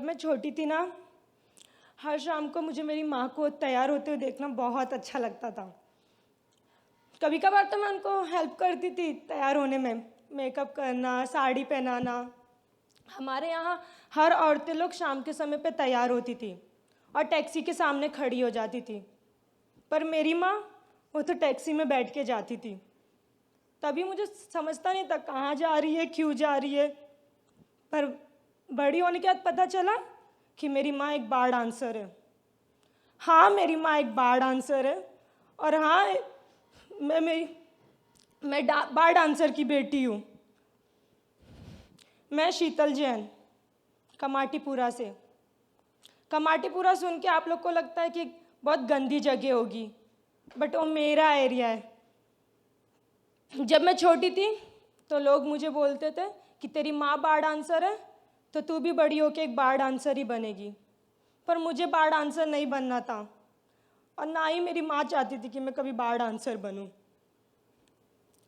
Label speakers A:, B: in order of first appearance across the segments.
A: मैं छोटी थी ना, हर शाम को मुझे मेरी माँ को तैयार होते हुए देखना बहुत अच्छा लगता था। कभी कभार तो मैं उनको हेल्प करती थी तैयार होने में, मेकअप करना, साड़ी पहनाना। हमारे यहाँ हर औरतें लोग शाम के समय पे तैयार होती थी और टैक्सी के सामने खड़ी हो जाती थी। पर मेरी माँ, वो तो टैक्सी में बैठ के जाती थी। तभी मुझे समझता नहीं था कहाँ जा रही है, क्यों जा रही है। पर बड़ी होने के बाद पता चला कि मेरी माँ एक बार डांसर है। हाँ, मेरी माँ एक बार डांसर है। और हाँ, मैं बार डांसर की बेटी हूँ। मैं शीतल जैन, कमाटीपुरा से। कमाटीपुरा सुन के आप लोग को लगता है कि बहुत गंदी जगह होगी, बट वो मेरा एरिया है। जब मैं छोटी थी तो लोग मुझे बोलते थे कि तेरी माँ बार डांसर है तो तू भी बड़ी होके एक बार डांसर ही बनेगी। पर मुझे बार डांसर नहीं बनना था और ना ही मेरी माँ चाहती थी कि मैं कभी बार डांसर बनूं।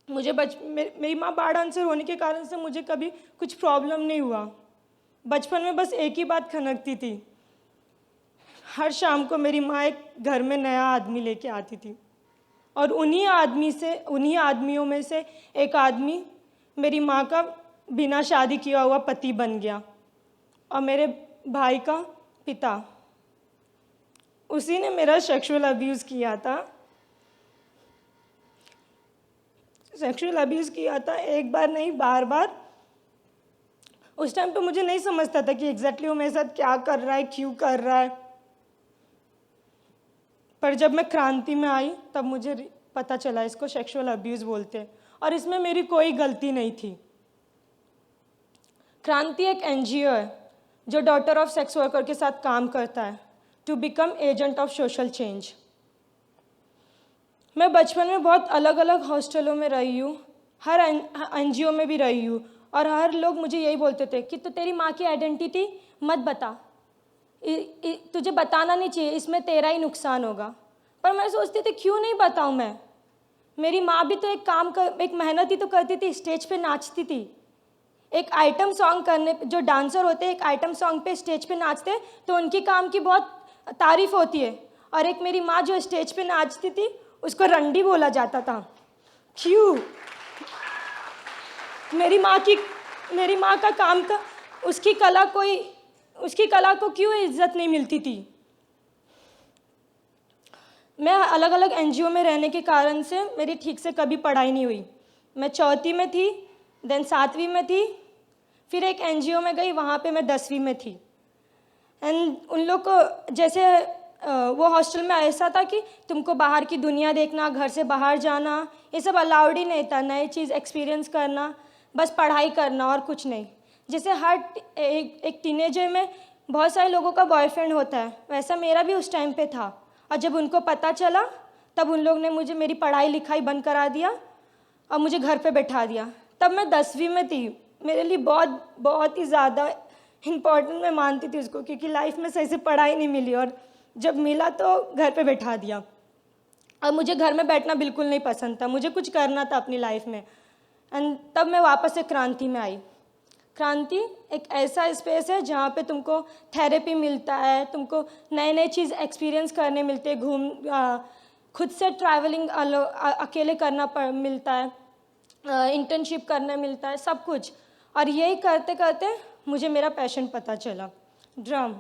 A: मेरी माँ बार डांसर होने के कारण से मुझे कभी कुछ प्रॉब्लम नहीं हुआ। बचपन में बस एक ही बात खनकती थी, हर शाम को मेरी माँ एक घर में नया आदमी लेके आती थी और उन्हीं आदमियों में से एक आदमी मेरी माँ का बिना शादी किया हुआ पति बन गया और मेरे भाई का पिता। उसी ने मेरा सेक्सुअल अब्यूज़ किया था। एक बार नहीं, बार बार। उस टाइम पे मुझे नहीं समझता था कि एग्जैक्टली वो मेरे साथ क्या कर रहा है, क्यों कर रहा है। पर जब मैं क्रांति में आई तब मुझे पता चला इसको सेक्सुअल अब्यूज़ बोलते हैं और इसमें मेरी कोई गलती नहीं थी। क्रांति एक एनजीओ है जो डॉटर ऑफ सेक्स वर्कर के साथ काम करता है to become agent of social change. मैं बचपन में बहुत अलग अलग हॉस्टलों में रही हूँ, हर एनजीओ में भी रही हूँ और हर लोग मुझे यही बोलते थे कि तो तेरी माँ की आइडेंटिटी मत बता, तुझे बताना नहीं चाहिए, इसमें तेरा ही नुकसान होगा। पर मैं सोचती थी क्यों नहीं बताऊँ मैं। मेरी माँ भी तो एक मेहनत ही तो करती थी, स्टेज पे नाचती थी। एक आइटम सॉन्ग करने, जो डांसर होते हैं एक आइटम सॉन्ग पे स्टेज पे नाचते तो उनकी काम की बहुत तारीफ होती है। और एक मेरी माँ जो स्टेज पे नाचती थी उसको रंडी बोला जाता था। क्यों? मेरी माँ का काम का उसकी कला को क्यों इज्जत नहीं मिलती थी। मैं अलग अलग एनजीओ में रहने के कारण से मेरी ठीक से कभी पढ़ाई नहीं हुई। मैं चौथी में थी, देन 7वीं में थी, फिर एक एनजीओ में गई, वहाँ पे मैं 10वीं में थी। एंड उन लोग को जैसे वो हॉस्टल में ऐसा था कि तुमको बाहर की दुनिया देखना, घर से बाहर जाना, ये सब अलाउड ही नहीं था। नई चीज़ एक्सपीरियंस करना, बस पढ़ाई करना और कुछ नहीं। जैसे हर एक टीनेजर में बहुत सारे लोगों का बॉयफ्रेंड होता है, वैसा मेरा भी उस टाइम पे था। और जब उनको पता चला तब उन लोग ने मेरी पढ़ाई लिखाई बंद करा दिया और मुझे घर पे बैठा दिया। तब मैं 10वीं में थी। मेरे लिए बहुत बहुत ही ज़्यादा इम्पॉर्टेंट मैं मानती थी उसको, क्योंकि लाइफ में सही से पढ़ाई नहीं मिली और जब मिला तो घर पे बैठा दिया। और मुझे घर में बैठना बिल्कुल नहीं पसंद था, मुझे कुछ करना था अपनी लाइफ में। एंड तब मैं वापस से क्रांति में आई। क्रांति एक ऐसा स्पेस है जहाँ पे तुमको थेरेपी मिलता है, तुमको नए नए चीज़ एक्सपीरियंस करने मिलते हैं, खुद से ट्रैवलिंग अकेले करना मिलता है, इंटर्नशिप करना मिलता है, सब कुछ। और यही करते करते मुझे मेरा पैशन पता चला, ड्रम।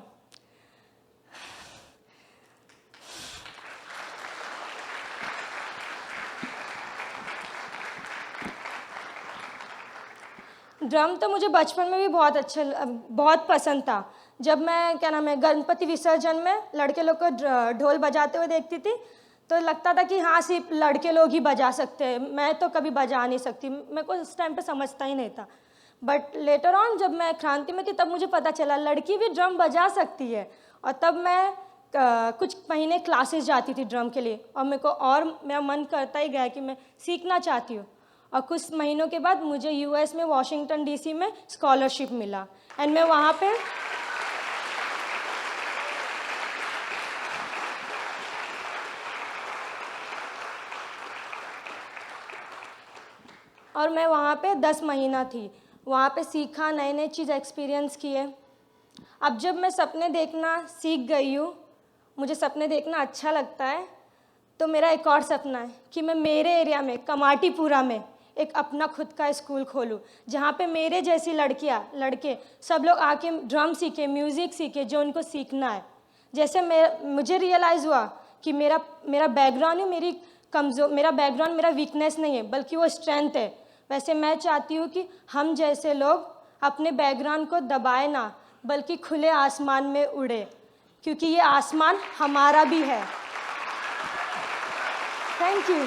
A: ड्रम तो मुझे बचपन में भी बहुत पसंद था। जब मैं गणपति विसर्जन में लड़के लोग को ढोल बजाते हुए देखती थी तो लगता था कि हाँ, सिर्फ लड़के लोग ही बजा सकते हैं, मैं तो कभी बजा नहीं सकती। मेरे को उस टाइम पे समझता ही नहीं था। बट लेटर ऑन जब मैं क्रांति में थी तब मुझे पता चला लड़की भी ड्रम बजा सकती है। और तब मैं कुछ महीने क्लासेस जाती थी ड्रम के लिए और मेरा मन करता ही गया कि मैं सीखना चाहती हूँ। और कुछ महीनों के बाद मुझे यूएस में वॉशिंगटन डीसी में स्कॉलरशिप मिला एंड मैं वहाँ पे 10 महीना थी। वहाँ पे सीखा, नए नए चीज़ एक्सपीरियंस किए। अब जब मैं सपने देखना सीख गई हूँ, मुझे सपने देखना अच्छा लगता है, तो मेरा एक और सपना है कि मैं मेरे एरिया में कमाटीपुरा में एक अपना खुद का स्कूल खोलूँ, जहाँ पे मेरे जैसी लड़कियाँ लड़के सब लोग आके ड्रम सीखे, म्यूज़िक सीखे, जो उनको सीखना है। जैसे मुझे रियलाइज़ हुआ कि मेरा बैकग्राउंड है, मेरा बैकग्राउंड मेरा वीकनेस नहीं है, बल्कि वो स्ट्रेंथ है। वैसे मैं चाहती हूँ कि हम जैसे लोग अपने बैकग्राउंड को दबाए ना, बल्कि खुले आसमान में उड़े, क्योंकि ये आसमान हमारा भी है। Thank you.